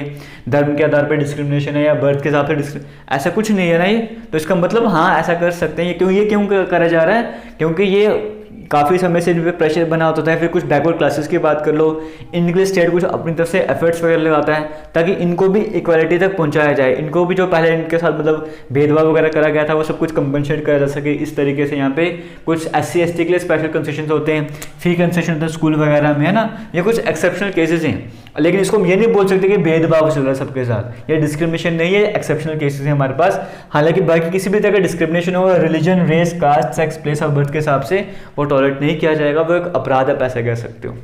धर्म के आधार पर डिस्क्रिमिनेशन है या बर्थ के हिसाब से ऐसा कुछ नहीं है ना ये। तो इसका मतलब हाँ ऐसा कर सकते हैं। ये क्यों करा जा रहा है? क्योंकि ये काफ़ी समय से इन पर प्रेशर बना होता है। फिर कुछ बैकवर्ड क्लासेस की बात कर लो, इनके लिए स्टेट कुछ अपनी तरफ से एफर्ट्स वगैरह लगाता है ताकि इनको भी इक्वालिटी तक पहुंचाया जाए। इनको भी जो पहले इनके साथ मतलब भेदभाव वगैरह करा गया था वो सब कुछ कंपनसेट करा जा सके। इस तरीके से यहाँ पे कुछ SC ST के लिए स्पेशल कंसेशन होते हैं, फ्री कंसेशन होता है स्कूल वगैरह में, है ना। ये कुछ एक्सेप्शनल केसेस हैं, लेकिन इसको हम ये नहीं बोल सकते कि भेदभाव चल रहा है सबके साथ। ये डिस्क्रिमिनेशन नहीं है, एक्सेप्शनल केसेस हैं हमारे पास। हालांकि बाकी किसी भी तरह का डिस्क्रिमिनेशन हो religion, race, caste, sex, place of birth के हिसाब से वो टॉलरेट नहीं किया जाएगा, वो एक अपराध है, ऐसा कह सकते हो।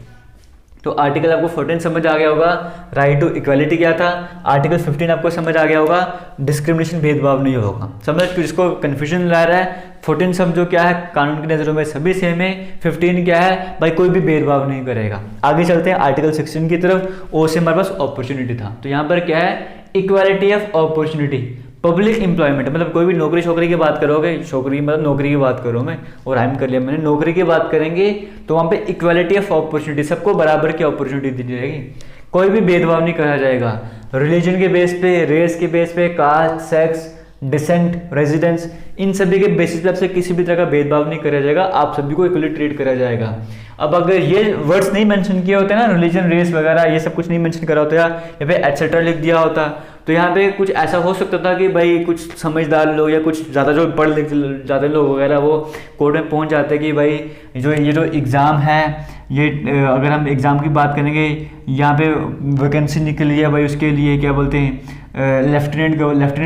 तो आर्टिकल आपको 14 समझ आ गया होगा, राइट टू इक्वालिटी क्या था। आर्टिकल 15 आपको समझ आ गया होगा, डिस्क्रिमिनेशन भेदभाव नहीं होगा। समझ कि जिसको कन्फ्यूजन ला रहा है, 14 समझो क्या है, कानून की नज़रों में सभी सेम है। 15 क्या है, भाई कोई भी भेदभाव नहीं करेगा। आगे चलते हैं आर्टिकल 16 की तरफ। ओ से हमारे पास अपॉर्चुनिटी था, तो यहाँ पर क्या है, equality of opportunity. Public employment मतलब कोई भी नौकरी छोकरी की बात करोगे, छोकरी मतलब नौकरी की बात करूँ मैं, और राइम कर लिया मैंने, नौकरी की बात करेंगे तो वहाँ पे इक्वालिटी ऑफ अपॉर्चुनिटी, सबको बराबर की अपॉर्चुनिटी दी जाएगी। कोई भी भेदभाव नहीं करा जाएगा रिलीजन के बेस पे, रेस के बेस पे, कास्ट, सेक्स, डिसेंट, रेजिडेंस, इन सभी के बेसिस पे आपसे किसी भी तरह का भेदभाव नहीं करा जाएगा। आप सभी को इक्वली ट्रीट करा जाएगा। अब अगर ये वर्ड्स नहीं मेंशन किए होते ना, रिलीजन, रेस वगैरह ये सब कुछ नहीं मेंशन करा होता या फिर एटसेट्रा लिख दिया होता, तो यहाँ पे कुछ ऐसा हो सकता था कि भाई कुछ समझदार लोग या कुछ ज़्यादा जो पढ़ लिख ज़्यादा लोग वगैरह वो कोर्ट में पहुँच जाते कि भाई ये जो एग्ज़ाम है, ये अगर हम एग्ज़ाम की बात करेंगे, यहाँ पे वैकेंसी निकली है भाई, उसके लिए क्या बोलते हैं लेफ्टिनेंट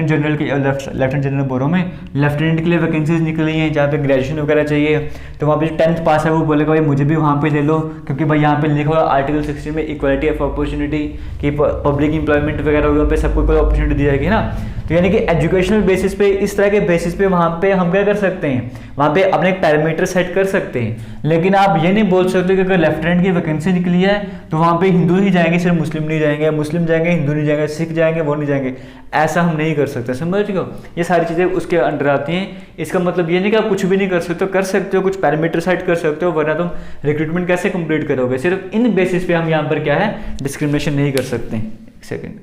जनरल बोल रहा हूँ मैं, लेफ्टिनेंट के लिए वैकेंसीज निकली हैं जहाँ पे ग्रेजुएशन वगैरह चाहिए। तो वहाँ पे जो 10th पास है वो बोलेगा भाई मुझे भी वहाँ पे ले लो, क्योंकि भाई यहाँ पे लिखा हुआ आर्टिकल 16 में इक्वालिटी ऑफ अपॉर्चुनिटी कि पब्लिक इंप्लॉयमेंट वगैरह होगा पे सबको कोई अपॉर्चुनिटी दी जाएगी ना। तो यानी कि एजुकेशनल बेसिस पे, इस तरह के बेसिस पे वहाँ पे हम क्या कर सकते हैं, वहाँ पे अपने एक पैरामीटर सेट कर सकते हैं। लेकिन आप ये नहीं बोल सकते कि अगर लेफ्टिनेंट की वैकेंसी निकली है तो वहाँ पे हिंदू ही जाएंगे, सिर्फ मुस्लिम नहीं जाएंगे, मुस्लिम जाएंगे हिंदू नहीं जाएंगे, सिख जाएंगे वो नहीं जाएंगे। ऐसा हम नहीं कर सकते, समझ गए। ये सारी चीज़ें उसके अंडर आती हैं। इसका मतलब ये नहीं कि आप कुछ भी नहीं कर सकते हो, कुछ पैरामीटर सेट कर सकते हो, वरना तुम रिक्रूटमेंट कैसे कंप्लीट करोगे। सिर्फ इन बेसिस पे हम यहाँ पर क्या है, डिस्क्रिमिनेशन नहीं कर सकते। एक सेकेंड,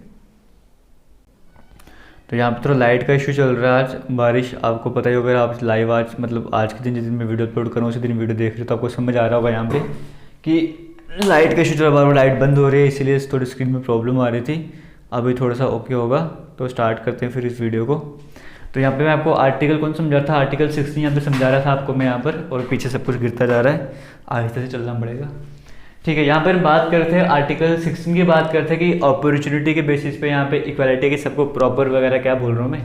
तो यहाँ पर थोड़ा लाइट का इशू चल रहा है आज, बारिश, आपको पता ही होगा। आप लाइव आज मतलब आज के दिन जिस दिन मैं वीडियो अपलोड करूँ उसी दिन वीडियो देख रहे हो तो आपको समझ आ रहा होगा यहाँ पे कि लाइट का इशू चल रहा है, लाइट बंद हो रही है, इसीलिए थोड़ी स्क्रीन में प्रॉब्लम आ रही थी। अभी थोड़ा सा ओके होगा तो स्टार्ट करते हैं फिर इस वीडियो को। तो यहाँ पे मैं आपको आर्टिकल कौन समझा था, आर्टिकल 16 यहाँ पे समझा रहा था आपको मैं यहाँ पर, और पीछे सब कुछ गिरता जा रहा है, आहिस्ते से चलना पड़ेगा। ठीक है, यहाँ पर बात करते हैं आर्टिकल 16 की बात करते हैं कि अपॉर्चुनिटी के बेसिस पे यहाँ पे इक्वालिटी की सबको प्रॉपर वगैरह क्या बोल रहा हूँ मैं,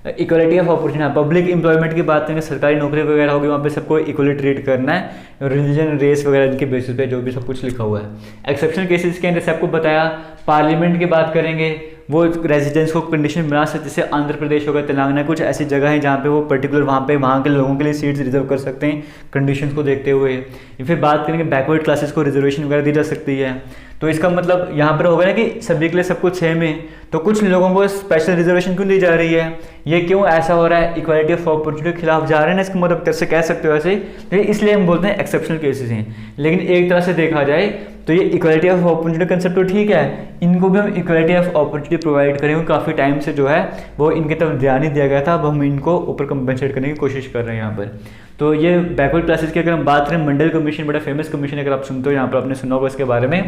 equality of opportunity, public employment की बात करेंगे, सरकारी नौकरी वगैरह होगी वहाँ पे सबको इक्वली ट्रीट करना है, रिलीजन रेस वगैरह इनके बेसिस पे जो भी सब कुछ लिखा हुआ है। एक्सेप्शनल केसेस के अंदर से आपको बताया। पार्लियामेंट की बात करेंगे, वो रेजिडेंस को कंडीशन बना सकते, जैसे आंध्र प्रदेश होगा, तेलंगाना, कुछ ऐसी जगह है जहाँ पे वो पर्टिकुलर वहाँ के लोगों के लिए सीट्स रिजर्व कर सकते हैं कंडीशंस को देखते हुए। फिर बात करेंगे बैकवर्ड क्लासेस को रिजर्वेशन वगैरह दी जा सकती है। तो इसका मतलब यहाँ पर होगा ना कि सभी के लिए सब कुछ सेम है, तो कुछ लोगों को स्पेशल रिजर्वेशन क्यों दी जा रही है, ये क्यों ऐसा हो रहा है, इक्वालिटी ऑफ अपॉर्चुनिटी के खिलाफ जा रहे हैं ना, इसका मतलब कैसे कह सकते हो ऐसे, तो इसलिए हम बोलते हैं एक्सेप्शनल केसेस हैं। लेकिन एक तरह से देखा जाए तो ये इक्वालिटी ऑफ अपॉर्चुनिटी कंसेप्ट तो ठीक है, इनको भी हम इक्वालिटी ऑफ अपॉर्चुनिटी प्रोवाइड करेंगे। काफ़ी टाइम से जो है वो इनकी तरफ ध्यान नहीं दिया गया था, अब हम इनको ऊपर कंपनसेट करने की कोशिश कर रहे हैं यहाँ पर। तो ये बैकवर्ड क्लासेस की अगर हम बात करें, मंडल कमीशन बड़ा फेमस कमीशन, अगर आप सुनते हो यहाँ पर आपने सुना होगा इसके बारे में।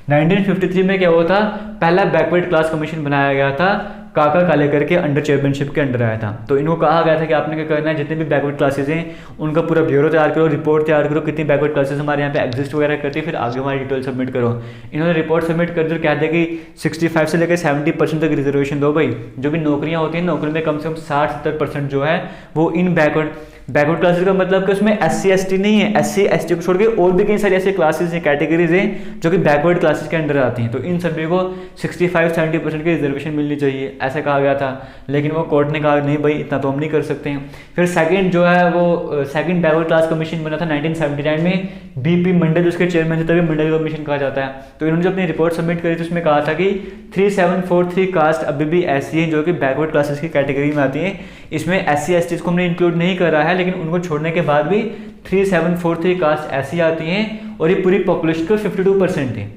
1953 में क्या हुआ था, पहला बैकवर्ड क्लास कमीशन बनाया गया था, काका कालेकर के अंडर चेयरमैनशिप के अंडर आया था। तो इनको कहा गया था कि आपने क्या करना है, जितने भी बैकवर्ड क्लासेस हैं उनका पूरा ब्यूरो तैयार करो, रिपोर्ट तैयार करो, कितनी बैकवर्ड क्लासेस हमारे यहाँ पे एग्जिस्ट वगैरह करती है, फिर आगे हमारी डिटेल सबमिट करो। इन्होंने रिपोर्ट सबमिट कर दी, कहते हैं कि 65 से लेकर 70% तक रिजर्वेशन दो भाई। जो भी नौकरियाँ होती हैं, नौकरी में कम से कम 60-70% जो है वो इन बैकवर्ड क्लासेस का मतलब कि उसमें SC ST नहीं है, SC ST को छोड़ के और भी कई सारी ऐसे क्लासेस हैं, कैटेगरीज हैं जो कि बैकवर्ड क्लासेस के अंडर आती हैं। तो इन सभी को 65-70% की रिजर्वेशन मिलनी चाहिए, ऐसा कहा गया था। लेकिन वो कोर्ट ने कहा नहीं भाई इतना तो हम नहीं कर सकते हैं। फिर सेकंड जो है वो सेकंड बैकवर्ड क्लास कमीशन बना था 1979 में, BP मंडल उसके चेयरमैन थे, तभी मंडल कमीशन कहा जाता है। तो इन्होंने जो अपनी रिपोर्ट सबमिट करी थी उसमें कहा था कि 3743 कास्ट अभी भी ऐसी हैं जो कि बैकवर्ड क्लासेस की कैटेगरी में आती हैं। इसमें SC ST को हमने इंक्लूड नहीं करा है, लेकिन उनको छोड़ने के बाद भी 3743 कास्ट ऐसी आती हैं और ये पूरी पॉपुलेशन का 52% है,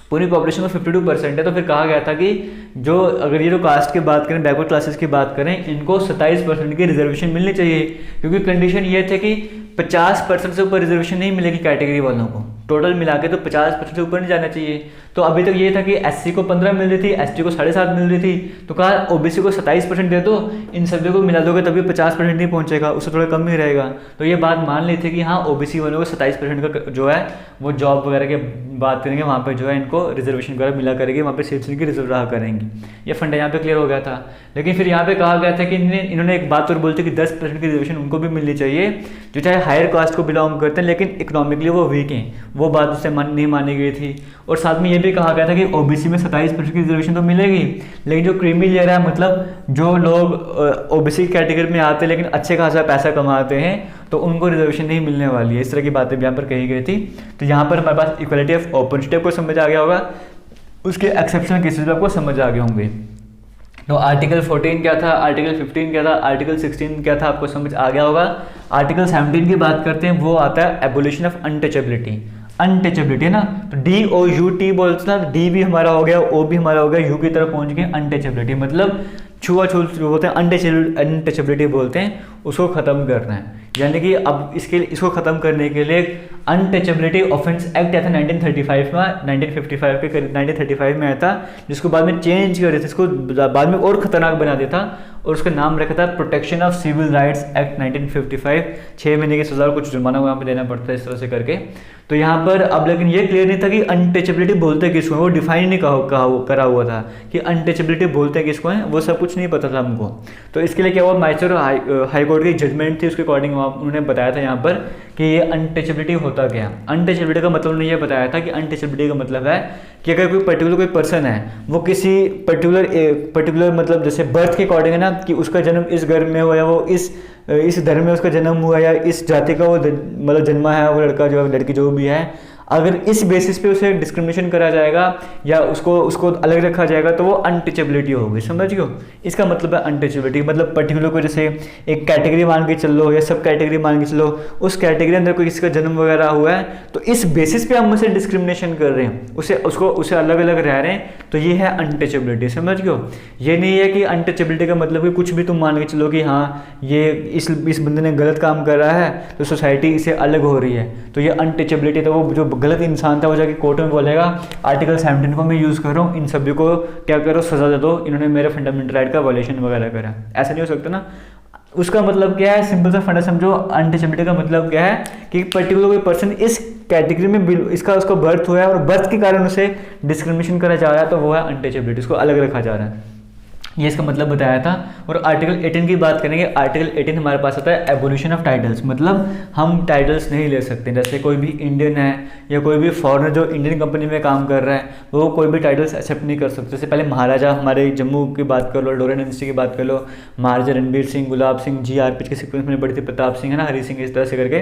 पूरी पॉपुलेशन का 52% है। तो फिर कहा गया था कि जो अगर ये जो कास्ट की बात करें, बैकवर्ड क्लासेस की बात करें, इनको 27% की रिजर्वेशन मिलनी चाहिए, क्योंकि कंडीशन ये थे कि 50% से ऊपर रिजर्वेशन नहीं मिलेगी कैटेगरी वालों को, टोटल मिला के तो 50% से ऊपर नहीं जाना चाहिए। तो अभी तक ये था कि SC को 15 मिल रही थी, ST को 7.5 मिल रही थी, तो कहा OBC को 27% दे दो, इन सभी को मिला दोगे तभी 50% नहीं पहुंचेगा, उससे थोड़ा कम ही रहेगा। तो ये बात मान ली थी कि हाँ OBC वालों को 27% का जो है वो जॉब वगैरह की बात करेंगे, वहाँ पर जो है इनको रिजर्वेशन वगैरह मिला करेंगे, वहाँ पर सीट्स इनकी रिजर्व रहा करेंगी। ये फंडा यहाँ पे क्लियर हो गया था। लेकिन फिर यहाँ पे कहा गया था कि इन्होंने एक बात और बोलते कि 10% की रिजर्वेशन उनको भी मिलनी चाहिए जो चाहे हायर कास्ट को बिलोंग करते हैं लेकिन इकोनॉमिकली वो वीक हैं, वो बात उससे नहीं मानी गई थी। और साथ में ये भी कहा गया था कि OBC में 27% की रिजर्वेशन तो मिलेगी, लेकिन जो क्रीमी लेयर है, मतलब जो लोग OBC कैटेगरी में आते हैं लेकिन अच्छे खासा पैसा कमाते हैं, तो उनको रिजर्वेशन नहीं मिलने वाली है। इस तरह की बातें भी यहाँ पर कही गई थी। तो यहाँ पर हमारे पास इक्वालिटी ऑफ अपॉर्चुनिटी को समझ आ गया होगा, उसके एक्सेप्शनल केसेस भी आपको समझ आ गए होंगे। तो आर्टिकल 14 क्या था, आर्टिकल 15 क्या था, आर्टिकल 16 क्या था, आपको समझ आ गया होगा। आर्टिकल 17 की बात करते हैं, वो आता है एबोलिशन ऑफ अनटचेबिलिटी। अनटचेबिलिटी है ना, तो DOUT बोलते ना, D भी हमारा हो गया, O भी हमारा हो गया, U की तरफ पहुंच गए। अनटचेबिलिटी मतलब छुआछूत जो होते हैं, अनटचेबिलिटी बोलते हैं, उसको ख़त्म करना है। यानी कि अब इसको ख़त्म करने के लिए अनटचेबिलिटी ऑफेंस एक्ट आया था 1935 में, 1935 में आया था, जिसको बाद में चेंज कर दिया था, इसको बाद में और ख़तरनाक बना दिया था और उसका नाम रखा था protection of civil rights act 1955। 6 महीने की सज़ा और कुछ जुर्माना वहाँ पे देना पड़ता है इस तरह से करके। तो यहाँ पर अब लेकिन ये क्लियर नहीं था कि अनटचेबिलिटी बोलते किसको है, वो डिफाइन नहीं करा हुआ था कि अनटचेबिलिटी बोलते किसको है, वो सब कुछ नहीं पता था हमको। तो इसके लिए क्या हुआ, मैसूर हाई कोर्ट की जजमेंट थी, उसके अकॉर्डिंग उन्होंने बताया था यहाँ पर कि ये अनटचेबिलिटी होता क्या। अनटचेबिलिटी का मतलब उन्होंने ये बताया था कि अनटचेबिलिटी का मतलब है कि अगर कोई पर्सन है, वो किसी पर्टिकुलर मतलब जैसे बर्थ के अकॉर्डिंग है ना, कि उसका जन्म इस घर में हुआ या वो इस धर्म में उसका जन्म हुआ या इस जाति का वो मतलब जन्मा है, वो लड़का जो है लड़की जो भी है, अगर इस बेसिस पे उसे डिस्क्रिमिनेशन करा जाएगा या उसको अलग रखा जाएगा तो वो अनटचेबिलिटी होगी। समझियो, इसका मतलब है अनटचेबिलिटी, मतलब पर्टिकुलर को जैसे एक कैटेगरी मान के चलो या सब कैटेगरी मान के चलो, उस कैटेगरी अंदर कोई किसी का जन्म वगैरह हुआ है तो इस बेसिस पे हम उसे डिस्क्रिमिनेशन कर रहे हैं, उसे अलग अलग रह रहे हैं, तो ये है अनटचेबिलिटी। समझ गयो, ये नहीं है कि अनटचेबिलिटी का मतलब कि कुछ भी तुम मान के चलो कि हाँ ये इस बंदे ने गलत काम कर रहा है तो सोसाइटी इसे अलग हो रही है, तो ये अनटचेबिलिटी। तो वो जो गलत इंसान था वो जाके कोर्ट में बोलेगा आर्टिकल 17 को मैं यूज़ कर रहा हूँ, इन सभी को क्या करो, सजा दे दो, इन्होंने मेरे फंडामेंटल राइट का वायलेशन वगैरह करा। ऐसा नहीं हो सकता ना। उसका मतलब क्या है, सिंपल सा फंडा समझो। अनटचेबिलिटी का मतलब क्या है कि पर्टिकुलर कोई पर्सन इस कैटेगरी में उसका बर्थ हुआ है और बर्थ के कारण उसे डिस्क्रिमिनेशन करा जा रहा है, तो वो है अनटचेबिलिटी, उसको अलग रखा जा रहा है। ये इसका मतलब बताया था। और आर्टिकल 18 की बात करेंगे। आर्टिकल 18 हमारे पास आता है एबोलिशन ऑफ टाइटल्स, मतलब हम टाइटल्स नहीं ले सकते। जैसे कोई भी इंडियन है या कोई भी फॉरेनर जो इंडियन कंपनी में काम कर रहा है वो कोई भी टाइटल्स एक्सेप्ट नहीं कर सकते। जैसे पहले महाराजा, हमारे जम्मू की बात कर लो, डोगरा डायनेस्टी की बात कर लो, महाराजा रणबीर सिंह, गुलाब सिंह, GRP के सीक्वेंस में बड़ी थी, प्रताप सिंह है ना, हरी सिंह, इस तरह से करके।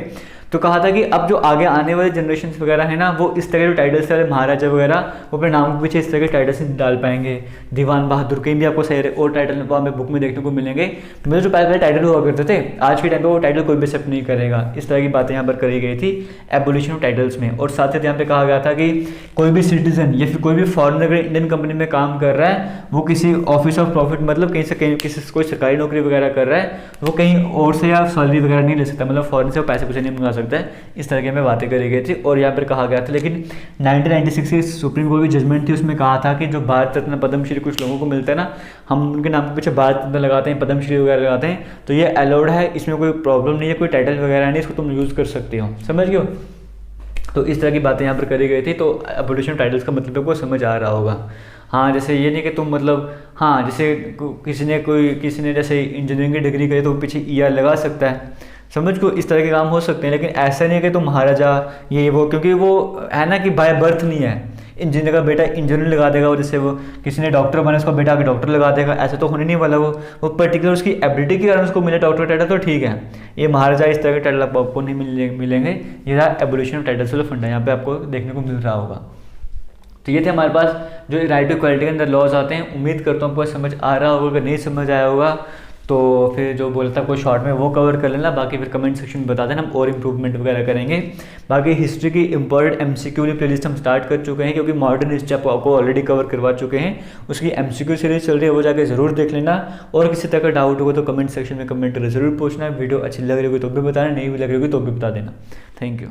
तो कहा था कि अब जो आगे आने वाले जनरेशन वगैरह है ना वो इस तरह के टाइटल्स वाले महाराजा वगैरह वो अपने नाम के पीछे इस तरह के टाइटल्स नहीं डाल पाएंगे। दीवान बहादुर कहीं भी आपको सही और टाइटल हमें बुक में देखने को मिलेंगे। मेरे जो पहले टाइटल हुआ करते थे आज के टाइम पे वो टाइटल कोई भी एक्सेप्ट नहीं करेगा। इस तरह की बातें यहाँ पर करी गई थी एबोलिशन ऑफ टाइटल्स में। और साथ ही यहाँ पे कहा गया था कि कोई भी सिटीजन या फिर कोई भी फॉरेनर अगर इंडियन कंपनी में काम कर रहा है वो किसी ऑफिस ऑफ प्रॉफिट, मतलब कहीं से कहीं किसी कोई सरकारी नौकरी वगैरह कर रहा है वो कहीं और से या सैलरी वगैरह नहीं ले सकता, मतलब फॉरेन से वो पैसे नहीं मंगा सकता है। इस तरह की बातें करी गई थी। और यहाँ पर कहा गया था, लेकिन 1996 की सुप्रीम कोर्ट की जजमेंट थी, उसमें कहा था कि जो भारत रत्न पद्मश्री कुछ लोगों को मिलता है ना, हम उनके नाम के पीछे भारत रत्न लगाते हैं, पद्मश्री वगैरह लगाते हैं, तो ये अलाउड है, इसमें कोई प्रॉब्लम नहीं है, कोई टाइटल वगैरह नहीं, इसको तुम यूज़ कर सकते हो। समझ गए हो? तो इस तरह की बातें यहाँ पर करी गई थी। तो एबोलिशन टाइटल्स का मतलब आपको समझ आ रहा होगा। हाँ, जैसे ये नहीं कि तुम मतलब, हाँ जैसे किसी ने जैसे इंजीनियरिंग की डिग्री करी तो पीछे ER लगा सकता है, समझ को, इस तरह के काम हो सकते हैं। लेकिन ऐसा नहीं है कि तुम महाराजा ये वो, क्योंकि वो है ना कि बाय बर्थ नहीं है। इंजीनियर का बेटा इंजीनियर लगा देगा, और जैसे वो किसी ने डॉक्टर बना उसका बेटा आगे डॉक्टर लगा देगा, ऐसा तो होने नहीं वाला। वो पर्टिकुलर उसकी एबिलिटी के कारण उसको मिले डॉक्टर टाइटल तो ठीक है। ये महाराजा इस तरह के टाइटल आपको नहीं मिलेंगे। ये रहा एबोलिशन ऑफ टाइटल्स वाला फंडा, यहाँ पे आपको देखने को मिल रहा होगा। तो ये थे हमारे पास जो राइट टू इक्वालिटी के अंदर लॉज आते हैं। उम्मीद करता हूँ आपको समझ आ रहा होगा। अगर नहीं समझ आया होगा तो फिर जो बोलता है आपको शॉर्ट में वो कवर कर लेना, बाकी फिर कमेंट सेक्शन में बता देना, हम और इम्प्रूवमेंट वगैरह करेंगे। बाकी हिस्ट्री की इंपॉर्टेंट MCQ वाली प्लेलिस्ट हम स्टार्ट कर चुके हैं, क्योंकि मॉडर्न हिस्ट्री आपको ऑलरेडी कवर करवा चुके हैं। उसकी MCQ सीरीज चल रही है, वो जाके ज़रूर देख लेना। और किसी तरह का डाउट होगा तो कमेंट सेक्शन में कमेंट ज़रूर पूछना। वीडियो अच्छी लग रही होगी तो भी बताना, नहीं भी लग रही होगी तो भी बता देना। Thank you.